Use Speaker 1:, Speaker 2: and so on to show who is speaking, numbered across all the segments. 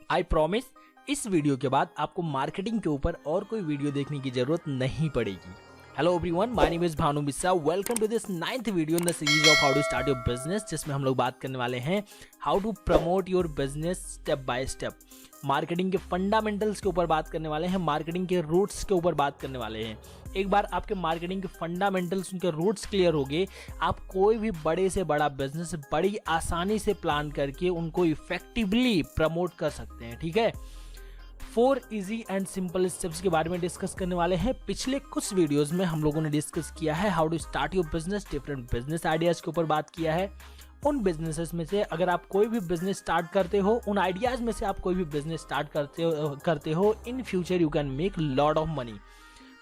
Speaker 1: I promise इस video के बाद आपको मार्केटिंग के ऊपर और कोई वीडियो देखने की जरूरत नहीं पड़ेगी। Hello everyone, my name is Bhanu Mishra. Welcome to this 9th video in the series of how to start your business, जिसमें हम लोग बात करने वाले हैं how to promote your business step by step. Marketing के फंडामेंटल्स के ऊपर बात करने वाले हैं, मार्केटिंग के रूट्स के ऊपर बात करने वाले हैं। एक बार आपके मार्केटिंग के फंडामेंटल्स, उनके रूट्स क्लियर हो गए, आप कोई भी बड़े से बड़ा बिजनेस बड़ी आसानी से प्लान करके उनको इफेक्टिवली प्रमोट कर सकते हैं। ठीक है, 4 इजी एंड सिंपल स्टेप्स के बारे में डिस्कस करने वाले हैं। पिछले कुछ वीडियोस में हम लोगों ने डिस्कस किया है how to start your business, different business ideas के ऊपर बात किया है। उन बिजनेसेस में से अगर आप कोई भी बिजनेस स्टार्ट करते हो, उन आइडियाज में से आप कोई भी बिजनेस स्टार्ट करते हो, in future you can make lot of money.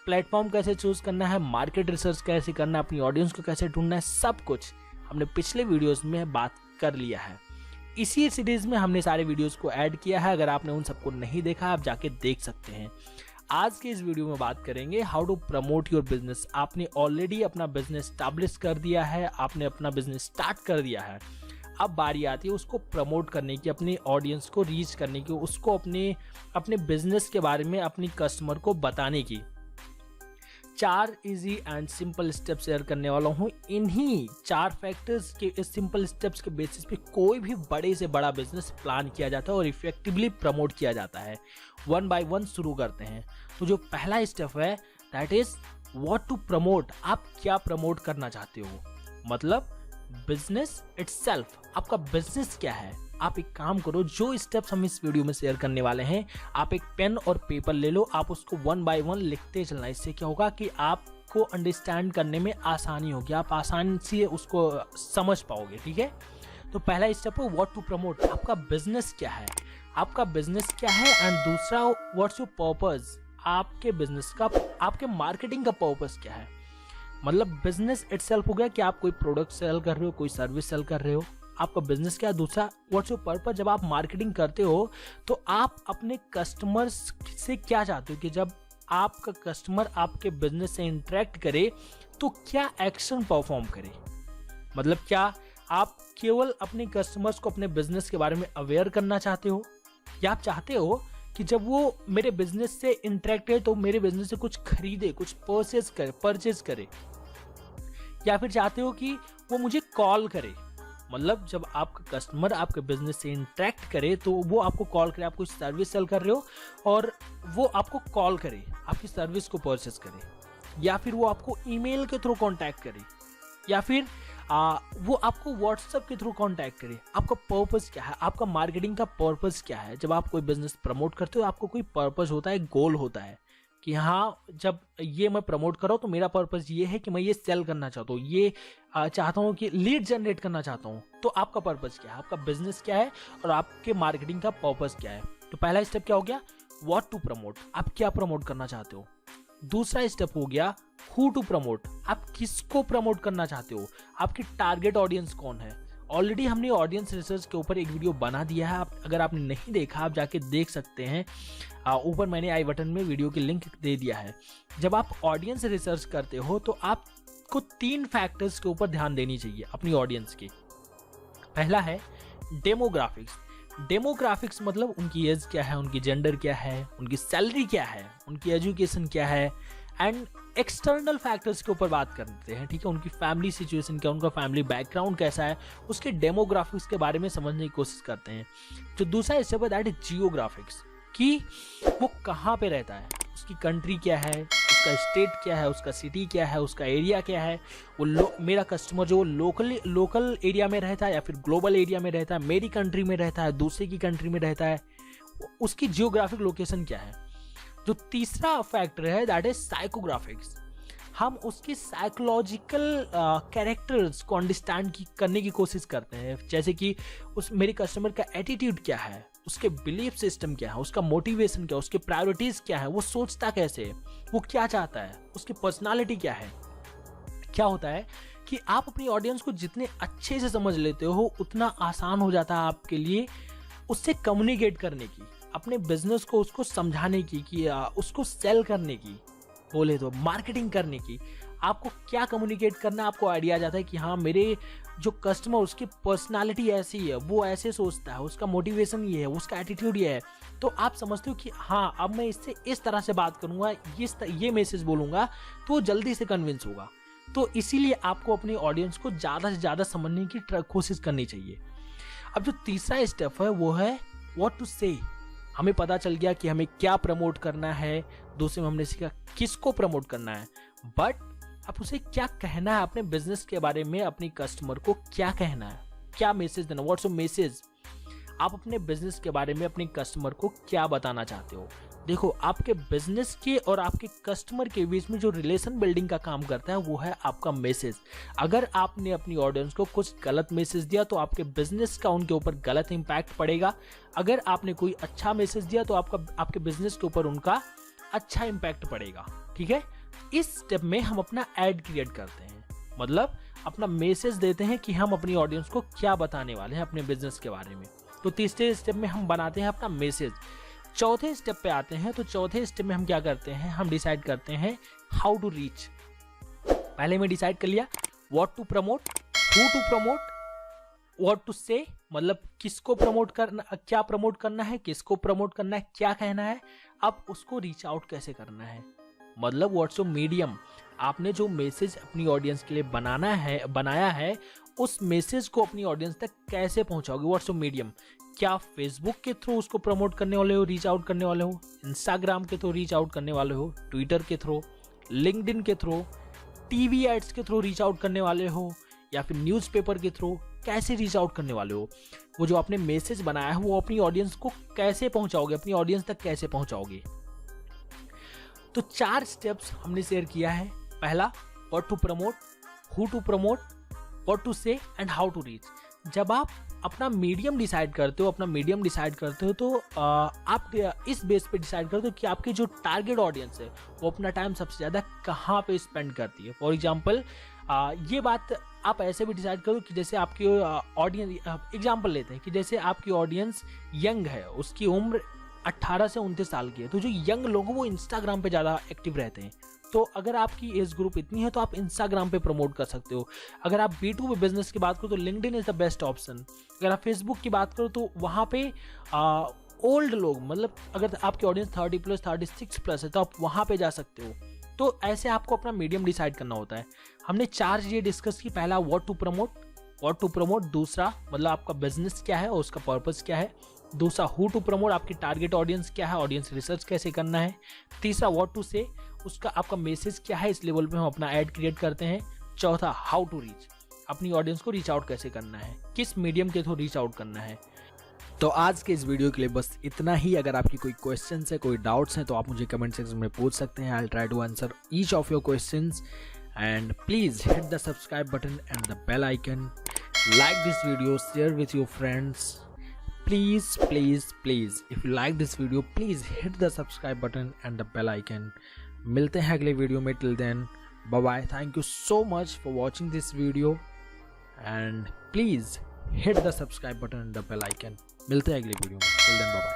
Speaker 1: Platform कैसे चूज करना है, मार्केट रिसर्च कैसे करना है, अपनी ऑडियंस को कैसे ढूंढना है, सब कुछ हमने पिछले वीडियोस में बात कर लिया है। इसी सीरीज में हमने सारे वीडियोस को ऐड किया है। अगर आपने उन सबको नहीं देखा, आप जाके देख सकते हैं। आज के इस वीडियो में बात करेंगे how to promote your business. आपने ऑलरेडी अपना बिजनेस स्टैब्लिश कर दिया है, आपने अपना बिजनेस स्टार्ट कर दिया है। अब बारी आती है उसको प्रमोट करने की, अपने ऑडियंस को रीच करने की, उसको अपने बिजनेस के बारे में अपनी कस्टमर को बताने की। 4 easy and simple step share करने वाला हूँ। इन्हीं 4 फैक्टर्स के, इस सिंपल स्टेप्स के बेसिस पे कोई भी बड़े से बड़ा बिजनेस प्लान किया जाता है और इफेक्टिवली प्रमोट किया जाता है। 1 बाय 1 शुरू करते हैं। तो जो पहला स्टेप है that is what to promote. आप क्या प्रमोट करना चाहते हो, मतलब बिजनेस इटसेल्फ, आपका बिजनेस क्या है। आप एक काम करो, जो स्टेप्स हम इस वीडियो में शेयर करने वाले हैं, आप एक पेन और पेपर ले लो, आप उसको 1 बाय 1 लिखते चलना। इससे क्या होगा कि आपको अंडरस्टैंड करने में आसानी होगी, आप आसानी से उसको समझ पाओगे। ठीक है, तो पहला स्टेप है व्हाट टू प्रमोट। आपका बिजनेस क्या है, आपका बिजनेस क्या है। एंड दूसरा, व्हाट्स योर पर्पस, आपके बिजनेस का, आपके मार्केटिंग का पर्पस क्या है। मतलब बिजनेस इटसेल्फ हो गया कि आप कोई प्रोडक्ट सेल कर रहे हो, कोई सर्विस सेल कर रहे हो, आपका बिजनेस क्या है। दूसरा, व्हाट्स योर पर्पस, जब आप मार्केटिंग करते हो तो आप अपने कस्टमर्स से क्या चाहते हो कि जब आपका कस्टमर आपके बिजनेस से इंटरेक्ट करे तो क्या एक्शन परफॉर्म करे। मतलब क्या आप केवल अपने कस्टमर्स को अपने बिजनेस के बारे में अवेयर करना चाहते हो, या आप चाहते हो कि जब वो मेरे बिजनेस से इंटरेक्ट है तो मेरे बिजनेस से कुछ खरीदे, कुछ परचेज करे, या फिर चाहते हो कि वो मुझे कॉल करे। मतलब जब आपका कस्टमर आपके बिजनेस से इंटरेक्ट करे तो वो आपको कॉल करे, आप कोई सर्विस सेल कर रहे हो और वो आपको कॉल करे, आपकी सर्विस को परचेस करे, या फिर वो आपको ईमेल के थ्रू कांटेक्ट करे, या फिर वो आपको व्हाट्सएप के थ्रू कांटेक्ट करे। आपका पर्पस क्या है, आपका मार्केटिंग का पर्पस क्या है। जब आप कोई बिजनेस प्रमोट करते हो, आपको कोई पर्पस होता है, गोल होता है कि हाँ, जब ये मैं प्रमोट कर रहा हूँ तो मेरा पर्पस ये है कि मैं ये सेल करना चाहता हूँ, ये चाहता हूँ कि लीड जनरेट करना चाहता हूँ। तो आपका पर्पस क्या है, आपका बिजनेस क्या है और आपके मार्केटिंग का पर्पस क्या है। तो पहला स्टेप क्या हो गया, व्हाट टू प्रमोट, आप क्या प्रमोट करना चाहते हो। दूसरा स्टेप हो गया हु टू प्रमोट, आप किसको प्रमोट करना चाहते हो, आपकी टारगेट ऑडियंस कौन है। ऑलरेडी हमने ऑडियंस रिसर्च के ऊपर एक वीडियो बना दिया है, अगर आपने नहीं देखा आप जाके देख सकते हैं। ऊपर मैंने आई बटन में वीडियो की लिंक दे दिया है। जब आप ऑडियंस रिसर्च करते हो तो आपको 3 फैक्टर्स के ऊपर ध्यान देनी चाहिए अपनी ऑडियंस की। पहला है डेमोग्राफिक्स। डेमोग्राफिक्स मतलब उनकी एज क्या है, उनकी जेंडर क्या है, उनकी सैलरी क्या है, उनकी एजुकेशन क्या है। एंड एक्सटर्नल फैक्टर्स के ऊपर बात करते हैं। ठीक है, उनकी फैमिली सिचुएशन क्या, उनका फैमिली बैकग्राउंड कैसा है, उसके डेमोग्राफिक्स के बारे में समझने की कोशिश करते हैं। जो दूसरा स्टेप है दैट इज जियोग्राफिक्स, कि वो कहाँ पे रहता है, उसकी कंट्री क्या है, उसका स्टेट क्या है, उसका सिटी क्या है, उसका एरिया क्या है। वो मेरा कस्टमर जो लोकल एरिया में रहता है या फिर ग्लोबल एरिया में रहता है, मेरी कंट्री में रहता है, दूसरे की कंट्री में रहता है, उसकी जियोग्राफिक लोकेशन क्या है। जो तीसरा फैक्टर है दैट इज साइकोग्राफिक्स, हम उसके साइकोलॉजिकल कैरेक्टर्स को अंडरस्टैंड करने की कोशिश करते हैं। जैसे कि उस मेरे कस्टमर का एटीट्यूड क्या है, उसके बिलीफ सिस्टम क्या है, उसका मोटिवेशन क्या है, उसके प्रायोरिटीज क्या है, वो सोचता कैसे है, वो क्या चाहता है, उसकी पर्सनालिटी क्या है। क्या होता है कि आप अपनी ऑडियंस को जितने अच्छे से समझ लेते हो उतना आसान हो जाता है आपके लिए उससे कम्युनिकेट करने की, अपने बिजनेस को उसको समझाने की, कि उसको सेल करने की, बोले तो मार्केटिंग करने की। आपको क्या कम्युनिकेट करना है आपको आइडिया आ जाता है कि हाँ मेरे जो कस्टमर उसकी पर्सनालिटी ऐसी है, वो ऐसे सोचता है, उसका मोटिवेशन ये है, उसका एटीट्यूड ये है, तो आप समझते हो कि हाँ अब मैं इससे इस तरह से बात करूंगा, ये मैसेज बोलूंगा तो वो जल्दी से कन्विंस होगा। तो इसीलिए आपको अपनी ऑडियंस को ज़्यादा से ज़्यादा समझने की कोशिश करनी चाहिए। अब जो तीसरा स्टेप है वो है व्हाट टू से। हमें पता चल गया कि हमें क्या प्रमोट करना है, दूसरे में हमने सीखा किसको प्रमोट करना है, बट अब उसे क्या कहना है अपने बिजनेस के बारे में, अपनी कस्टमर को क्या कहना है, क्या मैसेज देना, व्हाट्स मैसेज। आप अपने बिजनेस के बारे में अपने कस्टमर को क्या बताना चाहते हो। देखो आपके बिजनेस के और आपके कस्टमर के बीच में जो रिलेशन बिल्डिंग का काम करता है वो है आपका मैसेज। अगर आपने अपनी ऑडियंस को कुछ गलत मैसेज दिया तो आपके बिजनेस का उनके ऊपर गलत इंपैक्ट पड़ेगा। अगर आपने कोई अच्छा मैसेज दिया तो आपके बिजनेस के ऊपर उनका अच्छा इंपैक्ट पड़ेगा। ठीक है, इस स्टेप में हम अपना एड क्रिएट करते हैं, मतलब अपना मैसेज देते हैं कि हम अपनी ऑडियंस को क्या बताने वाले हैं अपने बिजनेस के बारे में। तो तीसरे स्टेप में हम बनाते हैं अपना मैसेज। चौथे स्टेप पे आते हैं, तो चौथे स्टेप में हम क्या करते हैं, हम डिसाइड करते हैं हाउ टू रीच। पहले में डिसाइड कर लिया what to promote, who to promote, what to say, मतलब किसको प्रमोट करना, क्या प्रमोट करना है, किसको प्रमोट करना है, क्या कहना है। अब उसको रीच आउट कैसे करना है, मतलब व्हाट्स योर मीडियम। आपने जो मैसेज अपनी ऑडियंस के लिए बनाया है उस मैसेज को अपनी ऑडियंस तक कैसे पहुंचाओगे, व्हाट्स योर मीडियम। क्या फेसबुक के थ्रू उसको प्रमोट करने वाले हो, रीच आउट करने वाले हो, इंस्टाग्राम के थ्रू रीच आउट करने वाले हो, ट्विटर के थ्रू, लिंक्डइन के थ्रू, टीवी एड्स के थ्रू रीच आउट करने वाले हो, या फिर न्यूज़पेपर के थ्रू, कैसे रीच आउट करने वाले हो। वो जो आपने मैसेज बनाया है वो अपनी ऑडियंस को कैसे पहुंचाओगे, अपनी ऑडियंस तक कैसे पहुंचाओगे। तो 4 स्टेप्स हमने शेयर किया है। पहला what to promote, who to promote, what to say and how to reach. जब आप अपना मीडियम डिसाइड करते हो तो आप इस बेस पे डिसाइड करते हो कि आपकी जो टारगेट ऑडियंस है वो अपना टाइम सबसे ज़्यादा कहाँ पे स्पेंड करती है। फॉर एग्जांपल ये बात आप ऐसे भी डिसाइड करो कि जैसे आपकी ऑडियंस, एग्जांपल लेते हैं कि जैसे आपकी ऑडियंस यंग है, उसकी उम्र 18 से 29 साल की है, तो जो यंग लोग हैं वो इंस्टाग्राम पे ज़्यादा एक्टिव रहते हैं। तो अगर आपकी एज ग्रुप इतनी है तो आप इंस्टाग्राम पे प्रमोट कर सकते हो। अगर आप B2B बिजनेस की बात करो तो LinkedIn is the best option. अगर आप फेसबुक की बात करो तो वहाँ पे ओल्ड लोग, मतलब अगर आपकी ऑडियंस 30+ 36+ है तो आप वहाँ पे जा सकते हो। तो ऐसे आपको अपना मीडियम डिसाइड करना होता है। हमने 4 चीज़ें डिस्कस की। पहला व्हाट टू प्रमोट, दूसरा मतलब आपका बिजनेस क्या है और उसका पर्पस क्या है। दूसरा हु टू प्रमोट, आपकी टारगेट ऑडियंस क्या है, ऑडियंस रिसर्च कैसे करना है। तीसरा व्हाट टू से, उसका आपका मैसेज क्या है, इस लेवल पे हम अपना ऐड क्रिएट करते हैं। चौथा हाउ टू रीच, अपनी ऑडियंस को रीच आउट कैसे करना है, किस मीडियम के थ्रू रीच आउट करना है। तो आज के इस वीडियो के लिए बस इतना ही। अगर आपकी कोई क्वेश्चंस है, कोई डाउट्स हैं तो आप मुझे कमेंट सेक्शन में पूछ सकते हैं। I will try to answer each of your questions and please hit the subscribe button and the bell icon. Like this video, share with your friends. Please, if you like this video, please hit the subscribe button and the bell icon. मिलते हैं अगले video में। Till then, bye bye. Thank you so much for watching this video and please hit the subscribe button and the bell icon. मिलते हैं अगले video में। Till then, bye bye.